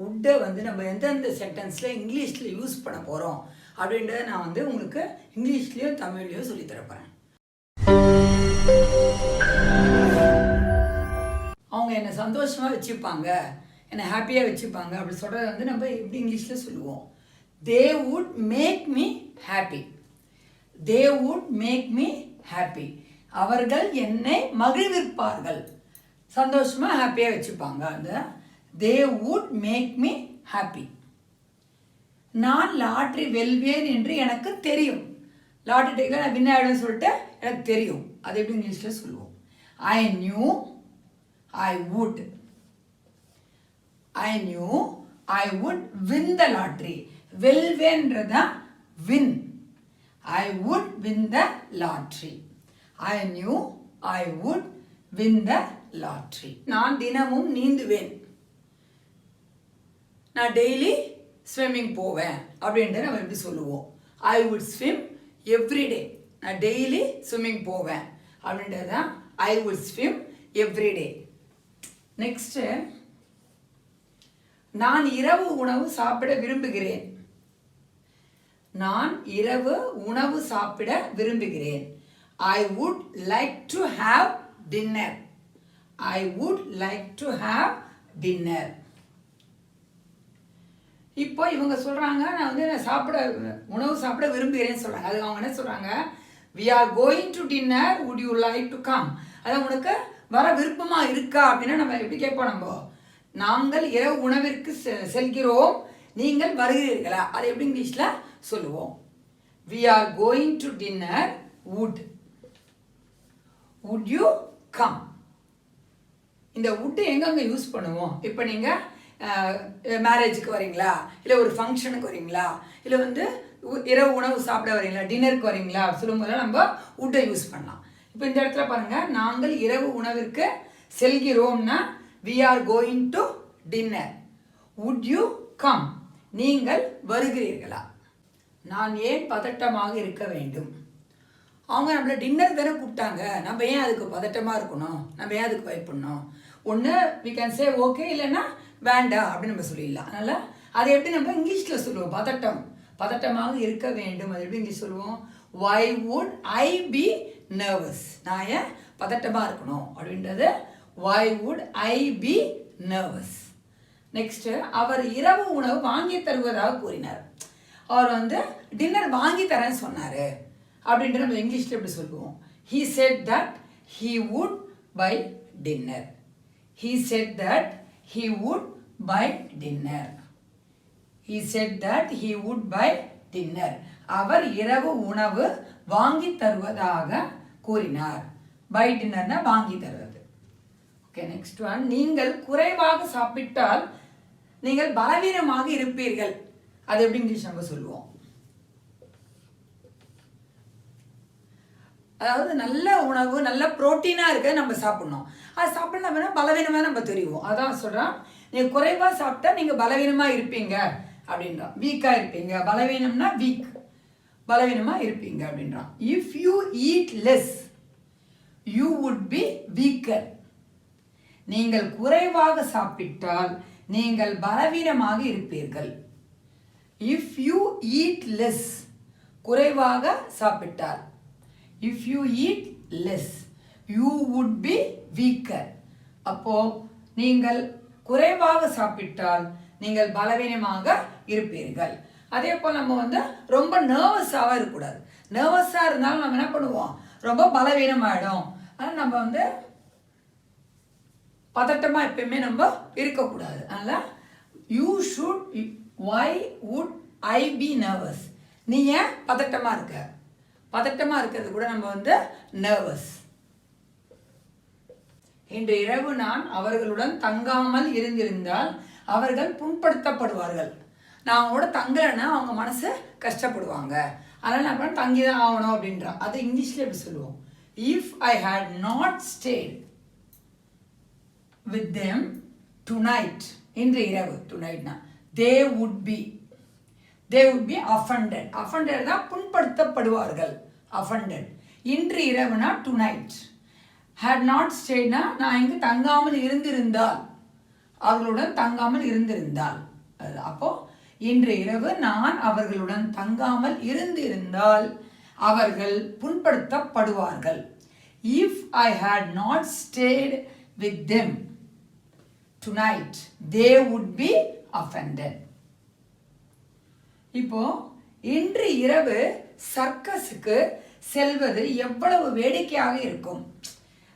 வுட்டை வந்து நம்ம எந்தெந்த சென்டென்ஸில் இங்கிலீஷில் யூஸ் பண்ண போகிறோம் அப்படின்றத நான் வந்து உங்களுக்கு இங்கிலீஷ்லேயும் தமிழ்லேயும் சொல்லித்தரப்போகிறேன். அவங்க என்னை சந்தோஷமாக வச்சுப்பாங்க, என்னை ஹாப்பியாக வச்சுப்பாங்க அப்படி சொல்கிறத வந்து நம்ம எப்படி இங்கிலீஷில் சொல்லுவோம்? They would make me happy. They would make me happy. அவர்கள் என்னை மகிழ்விப்பார்கள், சந்தோஷமாக ஹாப்பியாக வச்சுப்பாங்க. அந்த they would make me happy. நான் லாட்ரி வெல்வேன் என்று எனக்கு தெரியும். லாட்ரி டேக்கில் நான் வின் ஆகிடுன்னு சொல்லிட்டு எனக்கு தெரியும். அது எப்படி இங்கிலீஷில் சொல்லுவோம்? I knew I would. I knew I would win the lottery. வெல்வேன்றதான் win. I would win the lottery. I knew I would win the lottery. நான் தினமும் நீந்துவேன். நான் டெய்லி ஸ்விம்மிங் போவேன் அப்படின்ட்டு நம்ம எப்படி சொல்லுவோம்? I would swim every day. நான் daily swimming போவேன் அப்படின்றது தான் I would swim every day. Next, நான் இரவு உணவு சாப்பிட விரும்புகிறேன். நான் இரவு உணவு சாப்பிட விரும்புகிறேன். I would like to have dinner. I would like to have dinner. இப்போ இவங்க சொல்கிறாங்க, நான் வந்து உணவு சாப்பிட விரும்புகிறேன்னு சொல்கிறாங்க. அது அவங்க என்ன சொல்கிறாங்க? We are going to dinner, would you like to come? அது உனக்கு வர விருப்பமாக இருக்கா அப்படின்னா நம்ம எப்படி கேட்போம்? நம்ம நாங்கள் இரவு உணவிற்கு செல்கிறோம், நீங்கள் வருகிறீர்களா? அது எப்படி இங்கிலீஷில் சொல்லுவோம்? We are going to dinner, would you come? இந்த would எங்கெங்கே யூஸ் பண்ணுவோம்? இப்போ நீங்கள் மேரேஜுக்கு வரீங்களா, இல்லை ஒரு ஃபங்க்ஷனுக்கு வரீங்களா, இல்லை வந்து இரவு உணவு சாப்பிட வரீங்களா, டின்னருக்கு வரீங்களா சொல்லும்போது நம்ம would யூஸ் பண்ணலாம். இப்போ இந்த இடத்துல பாருங்கள், நாங்கள் இரவு உணவிற்கு செல்கிறோம்னா we are going to dinner. would you come? நீங்கள் வருகிறீர்களா? நான் ஏன் பதட்டமாக இருக்க வேண்டும்? அவங்க நம்மளை டின்னர் தானே கூப்பிட்டாங்க, நம்ம ஏன் அதுக்கு பதட்டமாக இருக்கணும், நம்ம ஏன் அதுக்கு பயப்படணும்? ஒன்று we can say ஓகே, இல்லைன்னா வேண்டாம் அப்படின்னு நம்ம சொல்லிடலாம். அதனால் அதை எப்படி நம்ம இங்கிலீஷில் சொல்லுவோம்? பதட்டமாக இருக்க வேண்டும். அது எப்படி இங்கிலீஷ் சொல்லுவோம்? why would I be nervous? நான் ஏன் பதட்டமாக இருக்கணும் அப்படின்றது why would I be nervous? Next, அவர் இரவு உணவு வாங்கி தருவதாக கூறினார். அவர் வந்து டின்னர் வாங்கி தரேன்னு சொன்னார் அப்படின்ட்டு நம்ம இங்கிலீஷில் எப்படி சொல்லுவோம்? he said that he would buy dinner. he said that he would buy dinner. he said that he would buy dinner. அவர் இரவு உணவு வாங்கி தருவதாக கூறினார். பை டின்னர்னா வாங்கி தருவது. ஓகே, நெக்ஸ்ட் ஒன், நீங்கள் குறைவாக சாப்பிட்டால் நீங்கள் பலவீனமாக இருப்பீர்கள். அது எப்படி இங்கிலீஷ் நம்ம சொல்லுவோம்? அதாவது நல்ல உணவு, நல்ல ப்ரோட்டீனாக இருக்க நம்ம சாப்பிட்ணும். அது சாப்பிட்னா பலவீனமாக நம்ம தெரியும். அதான் சொல்கிறான், நீங்கள் குறைவாக சாப்பிட்டா நீங்கள் பலவீனமாக இருப்பீங்க அப்படின்றான். வீக்காக இருப்பீங்க, பலவீனம்னா வீக், பலவீனமாக இருப்பீங்க அப்படின்றான். If you eat less you would be weaker. நீங்கள் குறைவாக சாப்பிட்டால் நீங்கள் பலவீனமாக இருப்பீர்கள். இஃப் யூ ஈட் லெஸ், குறைவாக சாப்பிட்டால். If you eat less you would be weaker. அப்போது நீங்கள் குறைவாக சாப்பிட்டால் நீங்கள் பலவீனமாக இருப்பீர்கள். அதே போல் நம்ம வந்து ரொம்ப நர்வஸாக இருக்கக்கூடாது. நர்வஸாக இருந்தாலும் நம்ம என்ன பண்ணுவோம்? ரொம்ப பலவீனமாகிடும். ஆனால் நம்ம வந்து பதட்டமாக எப்பயுமே நம்ம இருக்கக்கூடாது. அதனால் you should, why would I be nervous? நீ ஏன் பதட்டமாக இருக்க? பதட்டமாக இருக்கிறது கூட நம்ம வந்து நர்வஸ். இன்று இரவு நான் அவர்களுடன் தங்காமல் இருந்திருந்தால் அவர்கள் புண்படுத்தப்படுவார்கள். நான் அவங்களோட தங்கலைன்னா அவங்க மனசு கஷ்டப்படுவாங்க. அதனால் நான் தங்கி தான் ஆகணும் அப்படின்றான். அது இங்கிலீஷில் எப்படி சொல்லுவோம்? If I had not stayed with them tonight, இன்று இரவு, டுநைட்னா they would be offended. offended தான் புண்படுத்தப்படுவார்கள், offended. இன்று இரவுனா டுநைட். had not stayedனா நான் இங்கு தங்காமல் இருந்திருந்தால் அவர்களுடன் தங்காமல் இருந்திருந்தால், அப்போ இன்று இரவு நான் அவர்களுடன் தங்காமல் இருந்திருந்தால் அவர்கள் புண்படுத்தப்படுவார்கள். If I had not stayed with them tonight, they would be offended. இப்போ இன்று இரவு சர்க்கஸுக்கு செல்வது எவ்வளவு வேடிக்கையாக இருக்கும்,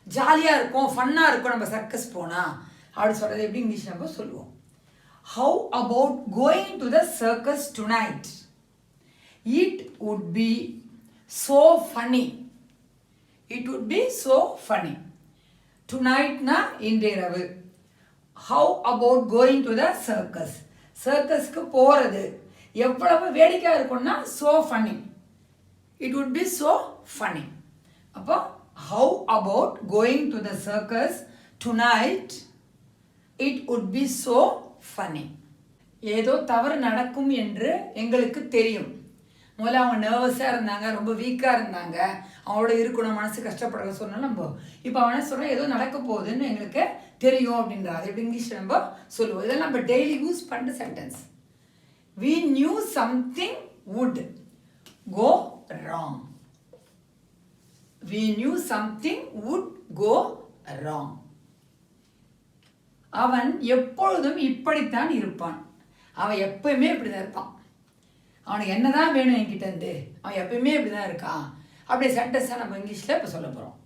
ஜாலியாக இருக்கும், ஃபன்னாக இருக்கும் நம்ம சர்க்கஸ் போனால் அப்படி சொல்கிறது எப்படி இங்கிலீஷ் நம்ம சொல்லுவோம். How about going to the circus tonight? It would be so funny. It would be so funny. Tonight na இன்றிரவு. How about going to the circus? சர்க்கஸ்க்கு போகிறது எவ்வளவு வேடிக்கையாக இருக்கும்னா so funny. It would be so funny. அப்போ how about going to the circus tonight? It would be so funny. ஏதோ தவறு நடக்கும் என்று எங்களுக்கு தெரியும். முதல்ல அவங்க நர்வஸாக இருந்தாங்க, ரொம்ப வீக்காக இருந்தாங்க, அவங்களோட இருக்கணும், மனசு கஷ்டப்படுற சொன்னால் நம்ம இப்போ அவனை சொல்கிறோம் ஏதோ நடக்க போகுதுன்னு எங்களுக்கு தெரியும் அப்படின்ற. அது எப்படி இங்கிலீஷில் நம்ம சொல்லுவோம். இதெல்லாம் நம்ம டெய்லி யூஸ் பண்ணுற sentence. We knew something would go wrong. We knew something would go wrong. அவன் எப்பொழுதும் இப்படித்தான் இருப்பான். அவன் எப்பயுமே இப்படி தான் இருப்பான். அவனுக்கு என்ன தான் வேணும் என்கிட்ட இருந்து, அவன் எப்பயுமே இப்படி தான் இருக்கான். அப்படியே சென்டென்ஸாக நம்ம இங்கிலீஷில் இப்போ சொல்ல போகிறோம்.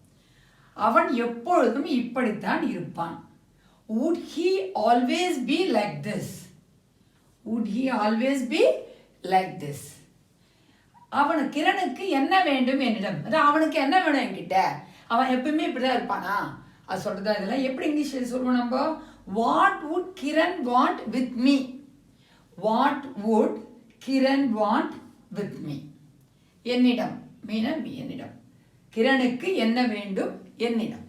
அவன் எப்பொழுதும் இப்படித்தான் இருப்பான். Would he always be like this? Would he always be like this? கிரணுக்கு என்ன வேண்டும் என்னிடம், அதான் அவனுக்கு என்ன வேணும் என்கிட்ட, அவன் எப்பயுமே இப்படி தான் இருப்பானா அது சொல்கிறதா. இதெல்லாம் எப்படி இங்கிலீஷில் சொல்லுவோம் நம்ம. What would Kiran want with me? What would Kiran want with me? என்னிடம் மீனம் என்னிடம். கிரணுக்கு என்ன வேண்டும் என்னிடம்.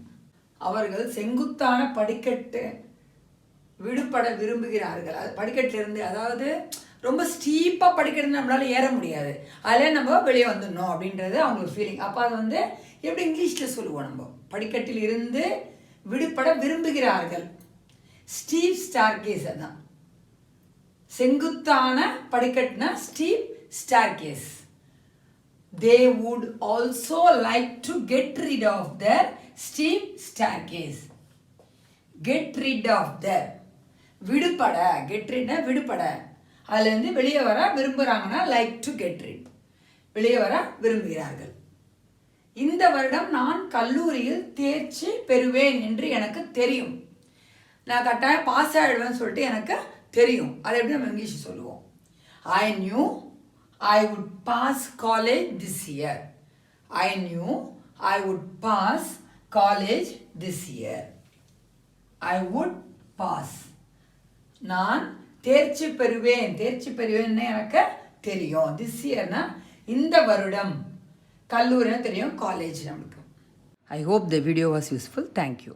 அவர்கள் செங்குத்தான படிக்கட்டு விடுபட விரும்புகிறார்கள். அது படிக்கட்டிலிருந்து, அதாவது ரொம்ப ஸ்டீப்பாக படிக்கட்டு நம்மளால ஏற முடியாது, அதில் நம்ம வெளியே வந்துடணும் அப்படின்றது அவங்களுக்கு ஃபீலிங். அப்போ அது வந்து எப்படி இங்கிலீஷில் சொல்லுவோம் நம்ம. படிக்கட்டில் இருந்து விடுபட விரும்புகிறார்கள். ஸ்டீப் ஸ்டார்கேஸ், அதான் செங்குத்தான படிக்கட்டுனா steep staircase. They would also like to get rid of their steep staircase. Get rid of their, விடுபட, get rid விடுபட, அதுலேருந்து வெளியே வர விரும்புகிறாங்கன்னா like to get rid, வெளியே வர விரும்புகிறார்கள். இந்த வருடம் நான் கல்லூரியில் தேர்ச்சி பெறுவேன் என்று எனக்கு தெரியும். நான் கட்டாயம் பாஸ் ஆகிடுவேன்னு சொல்லிட்டு எனக்கு தெரியும். அதை எப்படி நம்ம இங்கிலீஷ் சொல்லுவோம். I knew I would pass college this year. I knew I would pass college this year. I would pass. நான் தேர்ச்சி பெறுவேன், தேர்ச்சி பெறுவேன்னு எனக்கு தெரியும். This year na இந்த வருடம், கல்லூரின்னு தெரியும், காலேஜ் நம்மளுக்கு. I hope the video was useful. Thank you.